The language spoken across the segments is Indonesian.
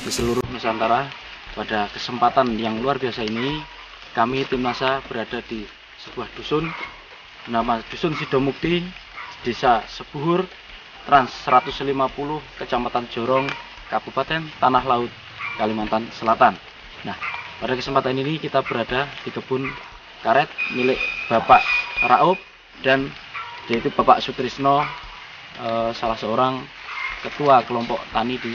di seluruh Nusantara. Pada kesempatan yang luar biasa ini, kami tim NASA berada di sebuah dusun nama Dusun Sidomukti, Desa Sebuhur, Trans 150, Kecamatan Jorong, Kabupaten Tanah Laut, Kalimantan Selatan. Nah, pada kesempatan ini kita berada di kebun karet milik Bapak Raup dan yaitu Bapak Sutrisno, salah seorang ketua kelompok tani di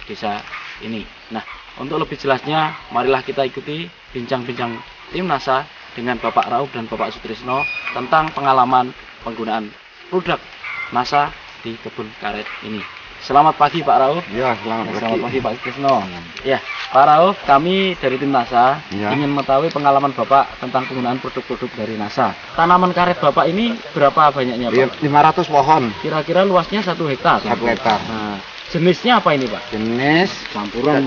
desa ini. Nah, untuk lebih jelasnya, marilah kita ikuti bincang-bincang tim NASA dengan Bapak Raup dan Bapak Sutrisno tentang pengalaman penggunaan produk NASA di kebun karet ini. Selamat pagi Pak Raup. Ya, selamat pagi Pak Sutrisno. Ya, Pak Raup, kami dari tim NASA ingin mengetahui pengalaman Bapak tentang penggunaan produk-produk dari NASA. Tanaman karet Bapak ini berapa banyaknya Pak? 500 pohon. Kira-kira luasnya 1 hektar. 1 hektar. Nah, jenisnya apa ini Pak? Jenis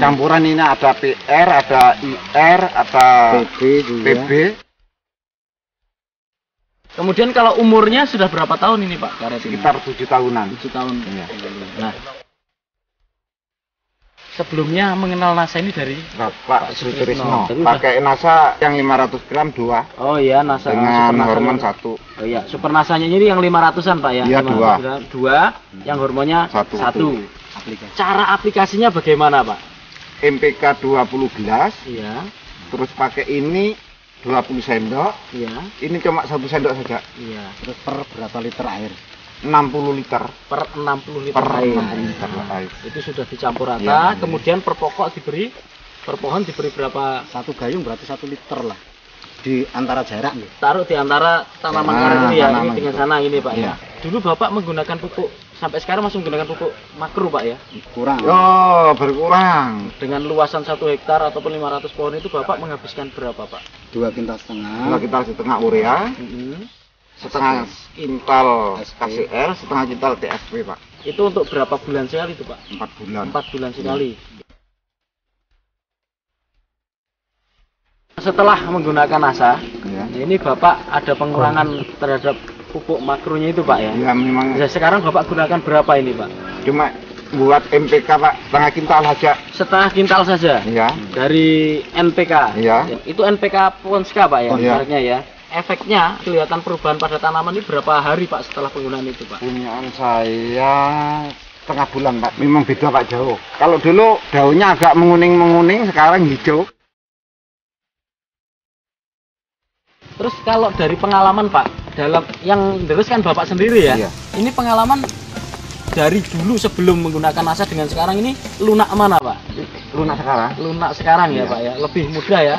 campuran ini ada PR, ada IR, ada PB. Kemudian kalau umurnya sudah berapa tahun ini Pak karet ini? Sekitar 7 tahunan. 7 tahun. Ya. Nah, sebelumnya mengenal NASA ini dari Bapak Sutrisno. Pakai NASA yang 500 gram 2. Oh iya, NASA dengan hormon 1. Oh iya, super NASA-nya ini yang 500-an Pak ya? Iya, 2. Yang hormonnya 1. Cara aplikasinya bagaimana Pak? MPK 20 gelas. Iya. Terus pakai ini 20 sendok. Iya. Ini cuma 1 sendok saja. Iya. Terus per berapa liter air? 60 liter. Per 60 liter air. Itu sudah dicampur rata. Ya, kemudian per pokok diberi, per pohon diberi berapa? 1 gayung berarti 1 liter lah. Di antara jarak nih. Taruh di antara tanaman karet ini ya, ini dengan sana ini Pak ya. Dulu Bapak menggunakan pupuk, sampai sekarang masih menggunakan pupuk makro Pak ya? Kurang. Oh, berkurang. Dengan luasan 1 hektar ataupun 500 pohon itu Bapak menghabiskan berapa Pak? 2 kintal setengah. 2 kintal setengah urea. Setengah kintal KCL, setengah kintal TSP Pak. Itu untuk berapa bulan sekali itu Pak? 4 bulan. 4 bulan sekali. Setelah menggunakan NASA, ini Bapak ada pengurangan terhadap pupuk makronya itu Pak ya? Ya memang. Ya, sekarang Bapak gunakan berapa ini Pak? Cuma buat MPK Pak, setengah kintal saja. Setengah kintal saja? Iya. Dari NPK? Iya. Itu NPK Ponska Pak ya? Oh, iya. Ya. Efeknya kelihatan perubahan pada tanaman ini berapa hari Pak setelah penggunaan itu Pak? Punyaan saya setengah bulan Pak. Memang beda Pak, jauh. Kalau dulu daunnya agak menguning-menguning, sekarang hijau. Terus kalau dari pengalaman Pak, dalam yang terus kan Bapak sendiri ya, iya. Ini pengalaman dari dulu sebelum menggunakan NASA dengan sekarang ini lunak mana Pak? Lunak sekarang? Lunak sekarang ya iya. Pak ya, lebih mudah ya.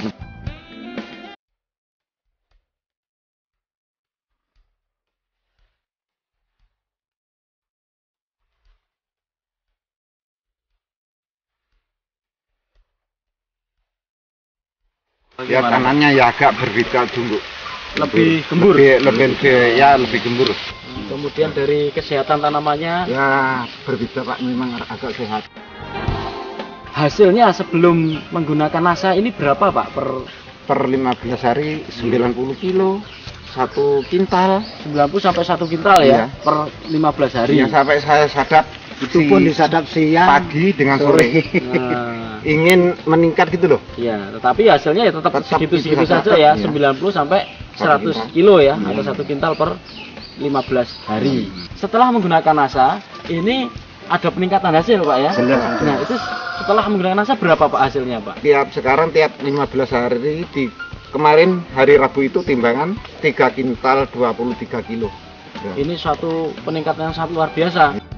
Ya tanahnya ya agak berbeda dulu. Lebih gembur. Lebih gembur. Kemudian dari kesehatan tanamannya ya berbeda Pak, memang agak sehat. Hasilnya sebelum menggunakan NASA ini berapa Pak per 15 hari 90 kilo 1 kintal. 90 sampai 1 kintal ya, per 15 hari. Ya, sampai saya sadap itu pun disadap siang, pagi dengan sore. Nah, ingin meningkat gitu loh. Ya, tetapi hasilnya ya tetap segitu-segitu saja ya, 90 sampai 100 kilo ya, atau 1 kintal per 15 hari. Setelah menggunakan NASA, ini ada peningkatan hasil Pak ya? Jelas. Nah, itu setelah menggunakan NASA berapa Pak hasilnya Pak? Sekarang tiap 15 hari kemarin hari Rabu itu timbangan 3 kintal 23 kilo. Ya. Ini suatu peningkatan yang sangat luar biasa.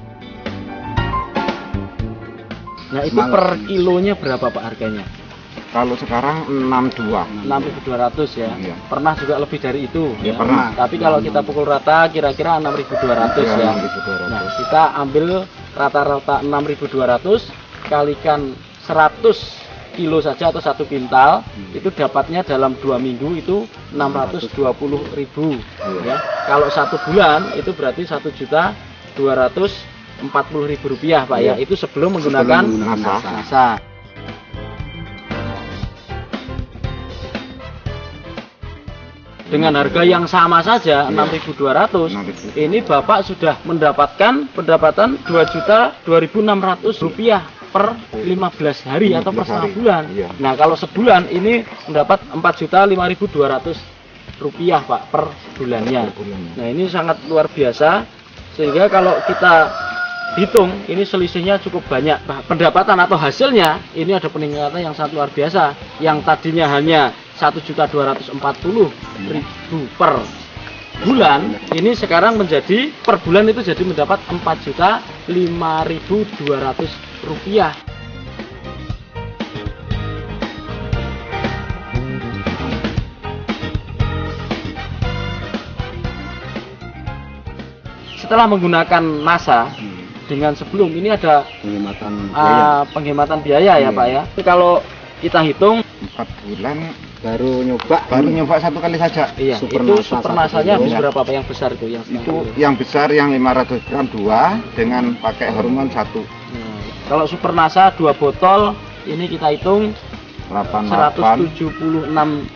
Nah, itu per kilonya berapa Pak harganya? Kalau sekarang 62. 6.200 ya. Iya. Pernah juga lebih dari itu ya? Pernah. Tapi kalau kita pukul rata kira-kira 6.200 ya. 6.200. Nah, kita ambil rata-rata 6.200 kalikan 100 kilo saja atau 1 kintal, itu dapatnya dalam 2 minggu itu 620.000 ya. Kalau 1 bulan itu berarti 1.240.000 rupiah Pak ya. Itu sebelum menggunakan NASA. Dengan harga yang sama saja 6.200, ini Bapak sudah mendapatkan pendapatan 2.2600 rupiah per 15 hari atau per 15 setengah hari. bulan. Iya. Nah, kalau sebulan ini mendapat 4.005.200 rupiah Pak per bulannya. Per bulannya. Nah, ini sangat luar biasa sehingga kalau kita hitung ini selisihnya cukup banyak. Pendapatan atau hasilnya ini ada peningkatan yang sangat luar biasa. Yang tadinya hanya 1.240.000 per bulan, ini sekarang menjadi per bulan itu jadi mendapat 4.005.200 rupiah. Setelah menggunakan NASA dengan sebelum ini ada penghematan biaya. penghematan biaya ya Iya. Pak ya. Tapi kalau kita hitung 4 bulan baru nyoba baru nyoba 1 kali saja. iya, Super itu NASA super 1 nasanya habis kilo. berapa Pak yang besar itu yang setengah Itu kilo? yang besar yang 500 gram 2 dengan pakai hormon 1. Nah, kalau super NASA 2 botol ini kita hitung 88 176.000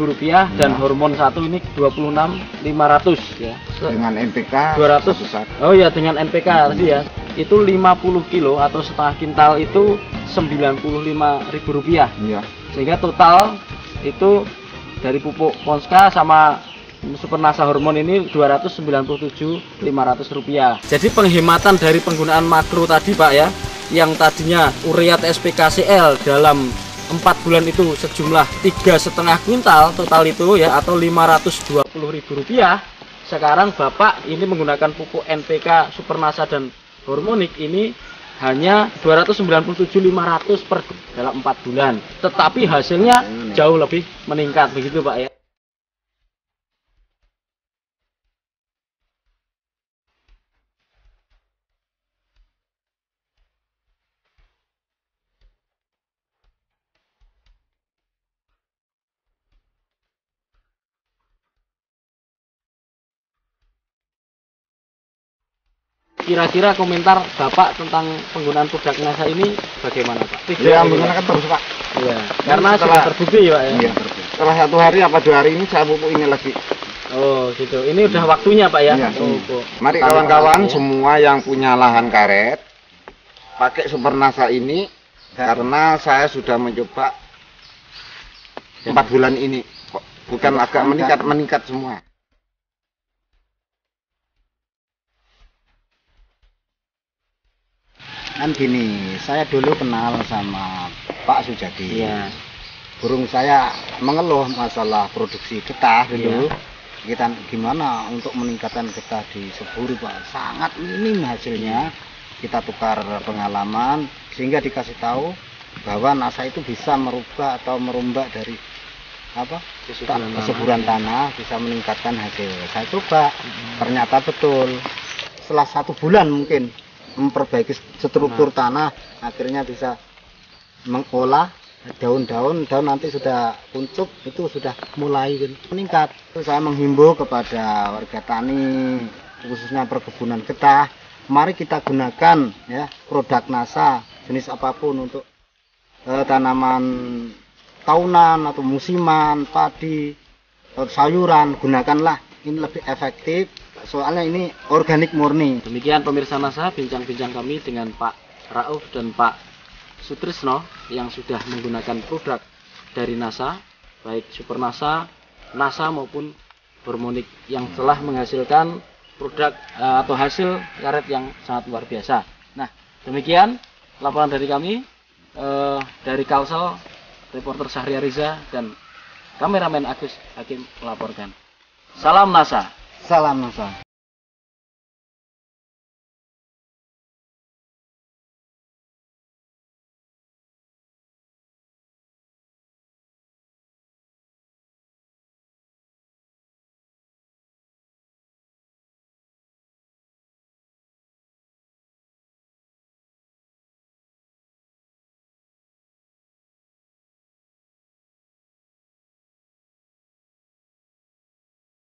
rupiah dan Iya. hormon 1 ini 26.500 ya. dengan NPK 200. besar. Oh ya, dengan NPK tadi ya. Itu 50 kilo atau setengah kintal itu 95.000 rupiah. Iya. Sehingga total itu dari pupuk Ponska sama Super NASA hormon ini 297.500 rupiah. Jadi penghematan dari penggunaan makro tadi Pak ya, yang tadinya urea SPKCL dalam 4 bulan itu sejumlah 3,5 kuintal total itu ya, atau 520.000 rupiah. Sekarang Bapak ini menggunakan pupuk NPK Super NASA dan hormonik ini hanya 297.500 per dalam 4 bulan. Tetapi hasilnya jauh lebih meningkat begitu Pak ya. Kira-kira komentar Bapak tentang penggunaan produk NASA ini bagaimana Pak? Ya, menggunakan terus Pak. Iya, karena Setelah- sudah terbukti ya Pak ya. Iya. Setelah 1 hari apa 2 hari ini saya pupuk ini lagi. Oh gitu. Ini udah waktunya Pak ya. Iya. Oh, kok. Mari Tahu kawan-kawan ya. semua yang punya lahan karet pakai Super NASA ini karena saya sudah mencoba 4 bulan ini. Bukan agak meningkat semua. Kan gini, saya dulu kenal sama Pak Sujadi. Iya. Burung saya mengeluh masalah produksi getah dulu. Iya. Kita gimana untuk meningkatkan getah di Seburi Pak? Sangat minim hasilnya. Kita tukar pengalaman sehingga dikasih tahu bahwa NASA itu bisa merubah atau merombak dari apa kesuburan tanah, bisa meningkatkan hasil. Saya coba, ternyata betul. Setelah 1 bulan mungkin memperbaiki struktur tanah, akhirnya bisa mengolah daun-daun nanti sudah kuncup, itu sudah mulai meningkat. Saya menghimbau kepada warga tani khususnya perkebunan getah, mari kita gunakan ya produk NASA jenis apapun untuk tanaman tahunan atau musiman, padi, atau sayuran, gunakanlah, ini lebih efektif. Soalnya ini organik murni. Demikian pemirsa NASA bincang-bincang kami dengan Pak Rauf dan Pak Sutrisno yang sudah menggunakan produk dari NASA, baik Super NASA, NASA maupun hormonik yang telah menghasilkan produk atau hasil karet yang sangat luar biasa. Nah, demikian laporan dari kami dari Kalsel, reporter Syahriar Riza dan kameramen Agus Hakim melaporkan. Salam NASA. Salam NASA.